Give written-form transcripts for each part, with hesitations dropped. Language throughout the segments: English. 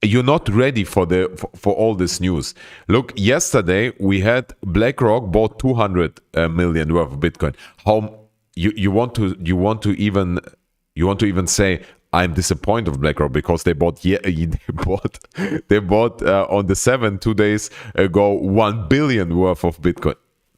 you're not ready for all this news. Look, yesterday we had BlackRock bought 200 million worth of Bitcoin. How you want to even say I'm disappointed of BlackRock because they bought they bought on the 2 days ago 1 billion worth of Bitcoin.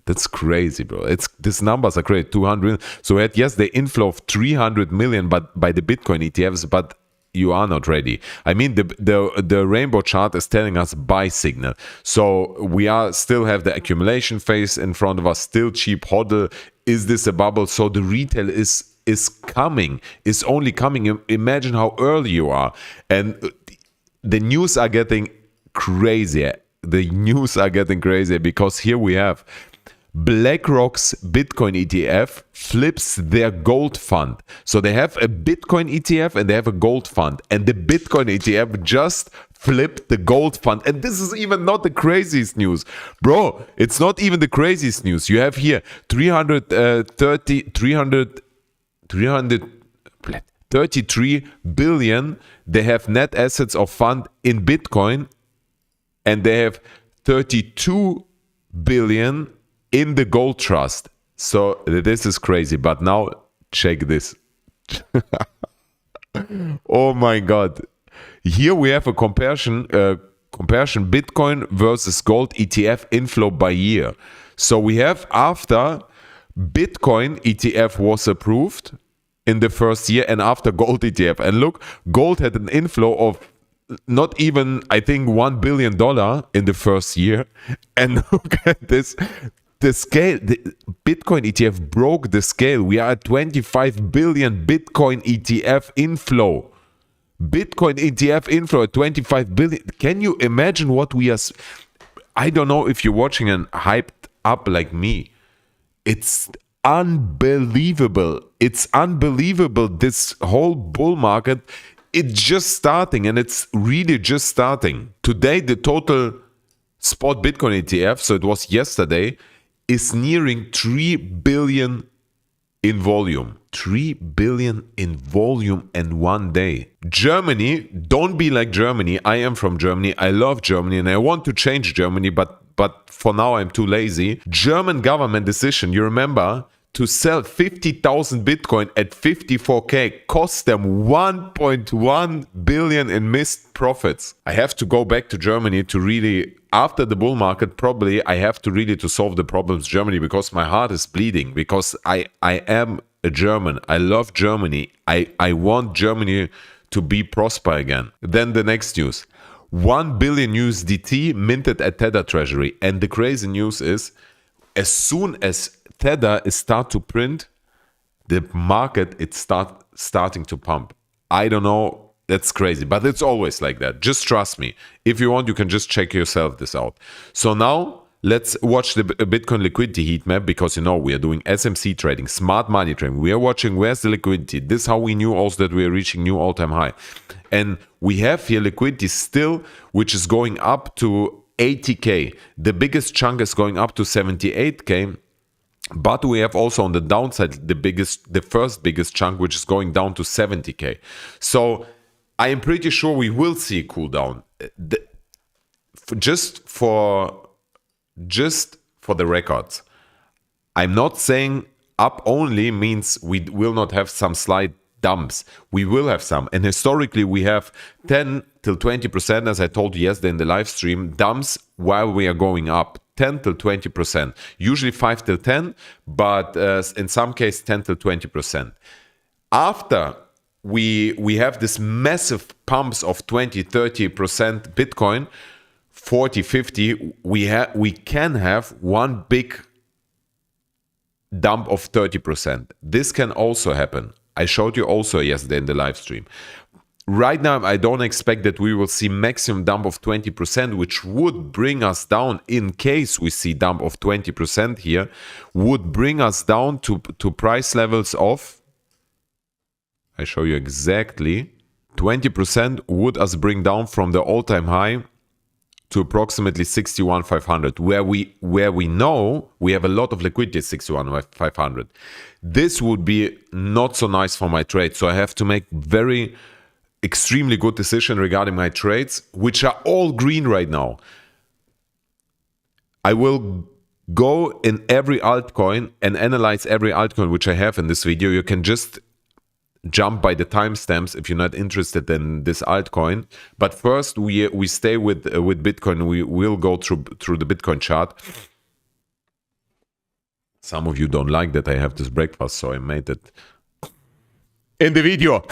That's crazy, bro. These numbers are crazy. 200. So we had yesterday inflow of 300 million, but by the Bitcoin ETFs, but you are not ready. I mean, the rainbow chart is telling us buy signal. So we are still have the accumulation phase in front of us, still cheap hodl. Is this a bubble? So the retail is coming, is only coming. Imagine how early you are. And the news are getting crazier. The news are getting crazier because here we have BlackRock's Bitcoin ETF flips their gold fund. So they have a Bitcoin ETF and they have a gold fund. And the Bitcoin ETF just flipped the gold fund. And this is even not the craziest news. Bro, it's not even the craziest news. You have here 333 billion. They have net assets of fund in Bitcoin. And they have 32 billion in the gold trust. So this is crazy. But now check this. Oh my God. Here we have a comparison Bitcoin versus gold ETF inflow by year. So we have after Bitcoin ETF was approved in the first year and after gold ETF. And look, gold had an inflow of not even, I think, $1 billion in the first year. And look at this. The scale, the Bitcoin ETF broke the scale. We are at 25 billion Bitcoin ETF inflow. Bitcoin ETF inflow at 25 billion. Can you imagine what we are? I don't know if you're watching and hyped up like me. It's unbelievable. It's unbelievable. This whole bull market, it's just starting, and it's really just starting. Today, the total spot Bitcoin ETF, so it was yesterday, is nearing 3 billion in volume. 3 billion in volume in one day. Germany, don't be like Germany. I am from Germany. I love Germany and I want to change Germany, but for now I'm too lazy. German government decision, you remember, to sell 50,000 Bitcoin at 54K cost them 1.1 billion in missed profits. I have to go back to Germany to really, after the bull market, probably I have to really to solve the problems Germany, because my heart is bleeding, because I am a German. I love Germany. I want Germany to be prosper again. Then the next news. 1 billion USDT minted at Tether Treasury. And the crazy news is, as soon as Tether is start to print, the market starting to pump. I don't know, that's crazy, but it's always like that. Just trust me. If you want, you can just check yourself this out. So now let's watch the Bitcoin liquidity heat map, because you know we are doing SMC trading, smart money trading. We are watching where's the liquidity. This is how we knew also that we are reaching new all-time high. And we have here liquidity still, which is going up to 80K. The biggest chunk is going up to 78K. But we have also on the downside the first biggest chunk, which is going down to 70K. So I am pretty sure we will see a cool down. Just for the records, I'm not saying up only means we will not have some slight dumps. We will have some. And historically, we have 10 till 20%, as I told you yesterday in the live stream, dumps while we are going up. 10 till 20%, usually 5 till 10, but in some cases 10 till 20%. After we have this massive pumps of 20-30% Bitcoin, 40-50, we can have one big dump of 30%. This can also happen. I showed you also yesterday in the live stream. Right now, I don't expect that we will see maximum dump of 20%, which would bring us down, in case we see dump of 20% here, would bring us down to price levels of, I show you exactly, 20% would us bring down from the all-time high to approximately 61,500, where we know we have a lot of liquidity at 61,500. This would be not so nice for my trade, so I have to make very extremely good decision regarding my trades, which are all green right now. I will go in every altcoin and analyze every altcoin which I have in this video. You can just jump by the timestamps if you're not interested in this altcoin. But first, we stay with Bitcoin. We will go through the Bitcoin chart. Some of you don't like that I have this breakfast, so I made it in the video.